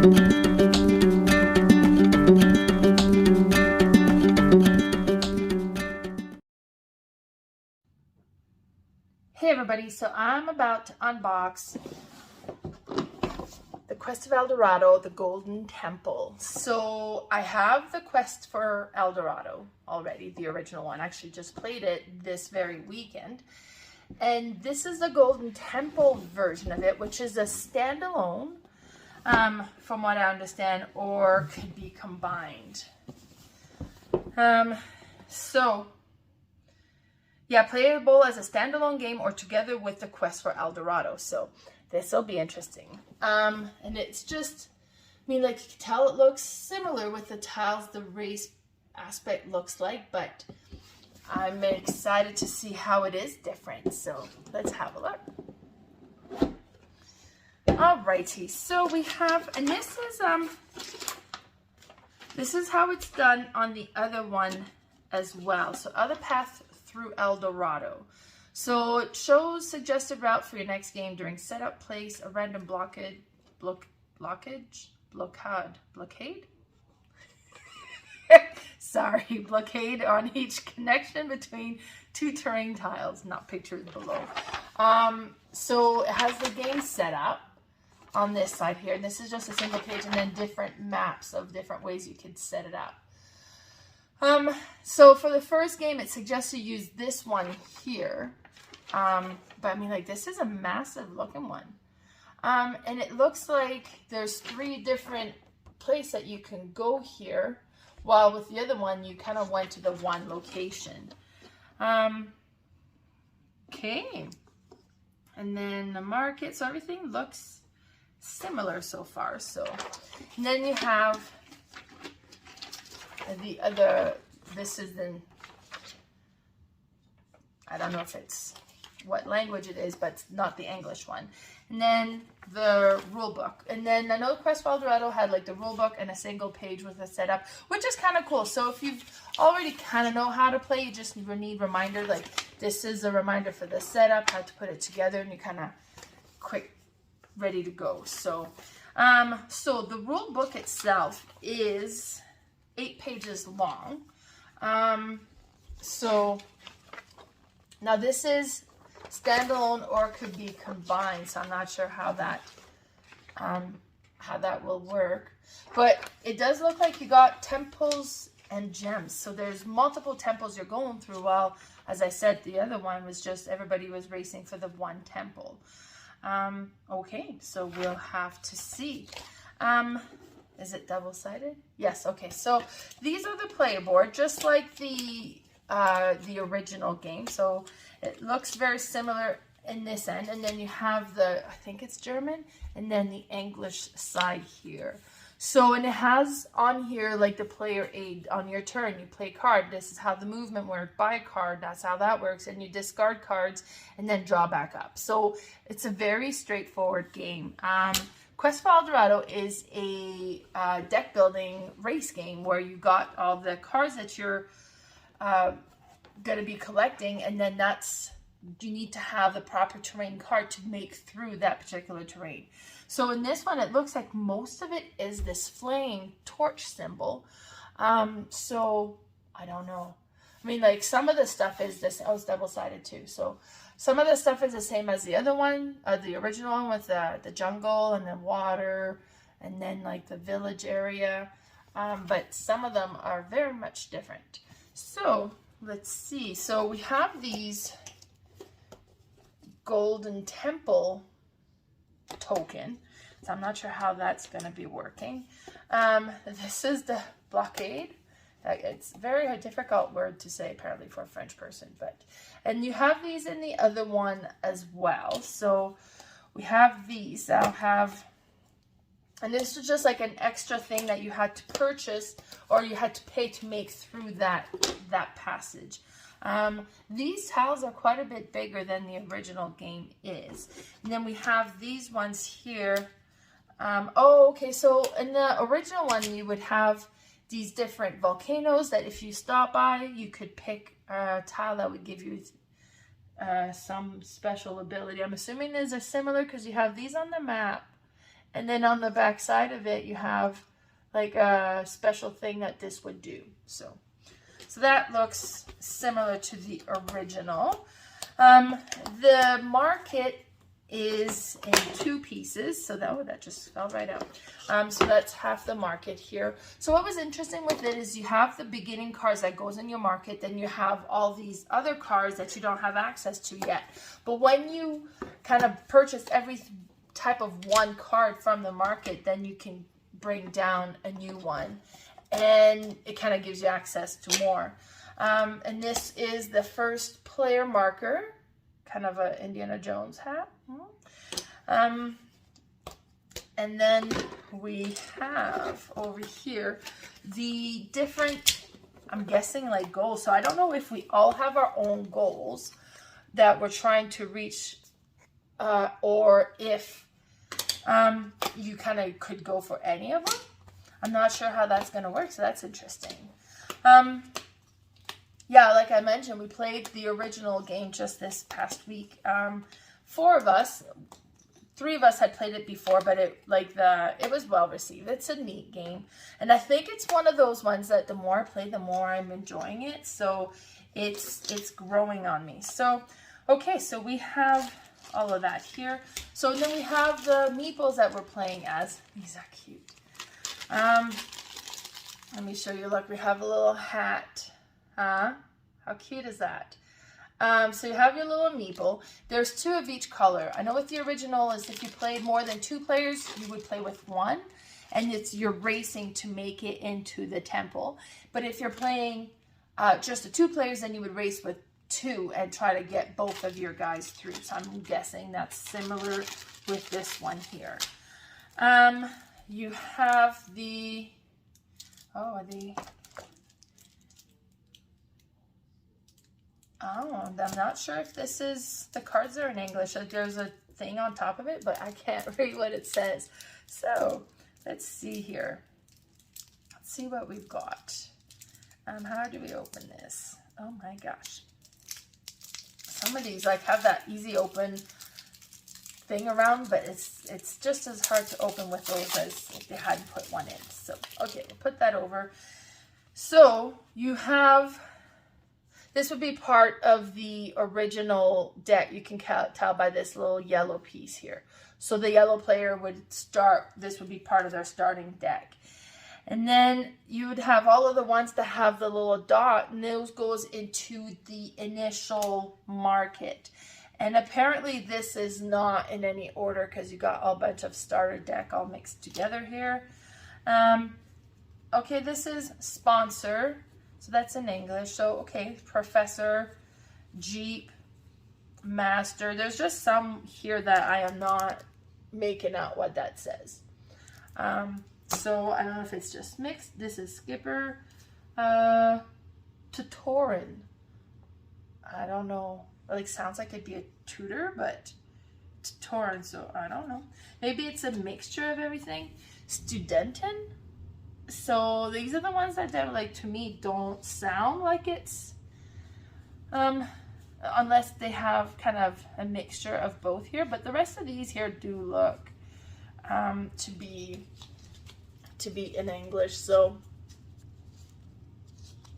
Hey everybody, so I'm about to unbox the Quest of El Dorado, the Golden Temple. So I have the Quest for El Dorado already, the original one. I actually just played it this very weekend. And this is the Golden Temple version of it, which is a standalone, from what I understand, or could be combined. Yeah, playable as a standalone game or together with the Quest for El Dorado. So this will be interesting. And it's just, I mean, like you can tell it looks similar with the tiles, the race aspect looks like, but I'm excited to see how it is different. So let's have a look. Alrighty, so we have, and this is how it's done on the other one as well. So other path through El Dorado. So it shows suggested route for your next game during setup. Place a random blockade sorry, blockade on each connection between two terrain tiles, not pictured below. So it has the game set up on this side here, and this is just a single page, and then different maps of different ways you could set it up. So for the first game, it suggests you use this one here. But I mean, like, this is a massive looking one. And it looks like there's 3 different places that you can go here, while with the other one, you kind of went to the one location. Okay. And then the market, so everything looks similar so far. So, and then you have the other, this is the, I don't know if it's what language it is, but it's not the English one. And then the rule book. And then I know Quest for El Dorado had like the rule book and a single page with a setup, which is kind of cool. So if you already kind of know how to play, you just need reminder, like this is a reminder for the setup, how to put it together, and you're kind of quick, ready to go. So, so the rule book itself is 8 pages long. So now this is standalone or could be combined, so I'm not sure how that will work, but it does look like you got temples and gems. So there's multiple temples you're going through, while, as I said, the other one was just everybody was racing for the one temple. Okay, so we'll have to see. Is it double-sided? Yes, okay. So these are the player board, just like the original game. So it looks very similar in this end. And then you have the, I think it's German, and then the English side here. So, and it has on here like the player aid on your turn. You play a card. This is how the movement works. Buy a card. That's how that works. And you discard cards and then draw back up. So it's a very straightforward game. Quest for El Dorado is a deck building race game where you got all the cards that you're going to be collecting, and then you need to have the proper terrain card to make through that particular terrain. So in this one, it looks like most of it is this flame torch symbol. So I don't know. I mean, like some of the stuff is this. Oh, it's double-sided too. So some of the stuff is the same as the other one, the original one, with the jungle and the water and then like the village area. But some of them are very much different. So let's see. So we have these Golden Temple token. So I'm not sure how that's going to be working. This is the blockade. It's a very difficult word to say apparently for a French person, and you have these in the other one as well. So we have these. I'll have, and this is just like an extra thing that you had to purchase or you had to pay to make through that passage. These tiles are quite a bit bigger than the original game is. And then we have these ones here. Oh, okay. So in the original one, you would have these different volcanoes that if you stop by, you could pick a tile that would give you some special ability. I'm assuming these are similar because you have these on the map And then on the back side of it, you have like a special thing that this would do. So that looks similar to the original. The market is in 2 pieces, so that just fell right out. So that's half the market here. So what was interesting with it is you have the beginning cards that goes in your market, then you have all these other cards that you don't have access to yet. But when you kind of purchase every type of one card from the market, then you can bring down a new one, and it kind of gives you access to more. And this is the first player marker, kind of a Indiana Jones hat. And then we have over here the different, I'm guessing like goals. So I don't know if we all have our own goals that we're trying to reach, or if you kind of could go for any of them. I'm not sure how that's going to work, so that's interesting. Yeah, like I mentioned, we played the original game just this past week. 4 of us, 3 of us had played it before, but it was well received. It's a neat game, and I think it's one of those ones that the more I play, the more I'm enjoying it. So it's growing on me. So okay, so we have all of that here. So then we have the meeples that we're playing as. These are cute. Let me show you. Look, we have a little hat. How cute is that? So you have your little meeple. There's 2 of each color. I know with the original is if you played more than 2 players, you would play with 1, and you're racing to make it into the temple. But if you're playing just the 2 players, then you would race with 2 and try to get both of your guys through. So I'm guessing that's similar with this one here. You have the, I'm not sure if this is, the cards are in English. There's a thing on top of it, but I can't read what it says. So let's see here. Let's see what we've got. How do we open this? Oh my gosh. Some of these like have that easy open thing around, but it's just as hard to open with those as if they hadn't put one in. So okay, we'll put that over. So you have, this would be part of the original deck. You can tell by this little yellow piece here. So the yellow player would start, this would be part of their starting deck. And then you would have all of the ones that have the little dot, and those goes into the initial market. And apparently this is not in any order because you got a bunch of starter deck all mixed together here. Okay, this is sponsor. So that's in English. So, okay, professor, Jeep, master. There's just some here that I am not making out what that says. So I don't know if it's just mixed. This is skipper, tutorin. I don't know. Like sounds like it'd be a tutor, but tutorin. So I don't know. Maybe it's a mixture of everything. Studentin. So these are the ones that like to me don't sound like it's unless they have kind of a mixture of both here, but the rest of these here do look to be in English. So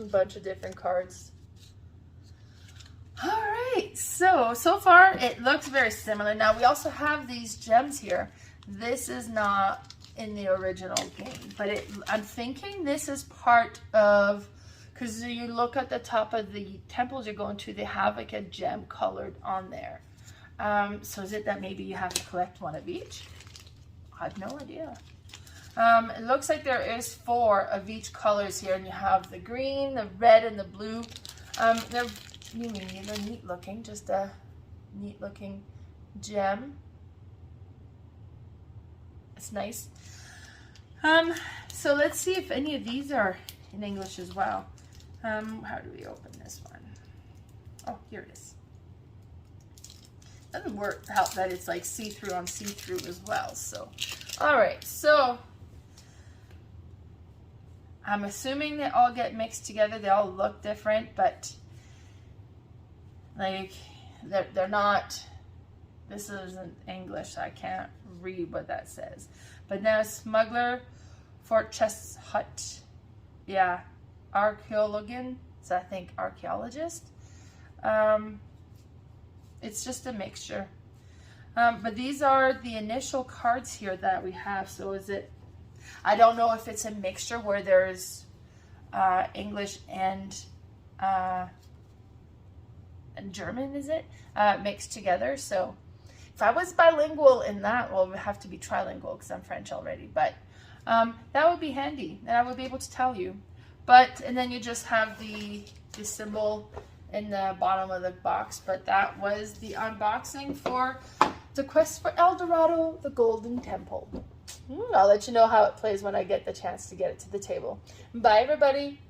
a bunch of different cards. All right, so far it looks very similar. Now we also have these gems here. This is not in the original game, but I'm thinking this is part of, because you look at the top of the temples you're going to, they have like a gem colored on there. So is it that maybe you have to collect one of each? I have no idea. It looks like there is 4 of each colors here, and you have the green, the red, and the blue. They're neat looking, just a neat looking gem. It's nice. So let's see if any of these are in English as well. How do we open this one? Oh, here it is. Doesn't help that it's like see-through on see-through as well. So, all right. So I'm assuming they all get mixed together. They all look different, but like they're not. This isn't English. So I can't read what that says. But now Smuggler, Fortress Hut. Yeah, Archaeologian. So I think archaeologist. It's just a mixture. But these are the initial cards here that we have. So is it, I don't know if it's a mixture where there's English and German, is it? Mixed together. So if I was bilingual in that, well, it would have to be trilingual because I'm French already. But that would be handy, and I would be able to tell you. But, and then you just have the symbol in the bottom of the box. But that was the unboxing for the quest for El Dorado, the Golden Temple. I'll let you know how it plays when I get the chance to get it to the table. Bye, everybody.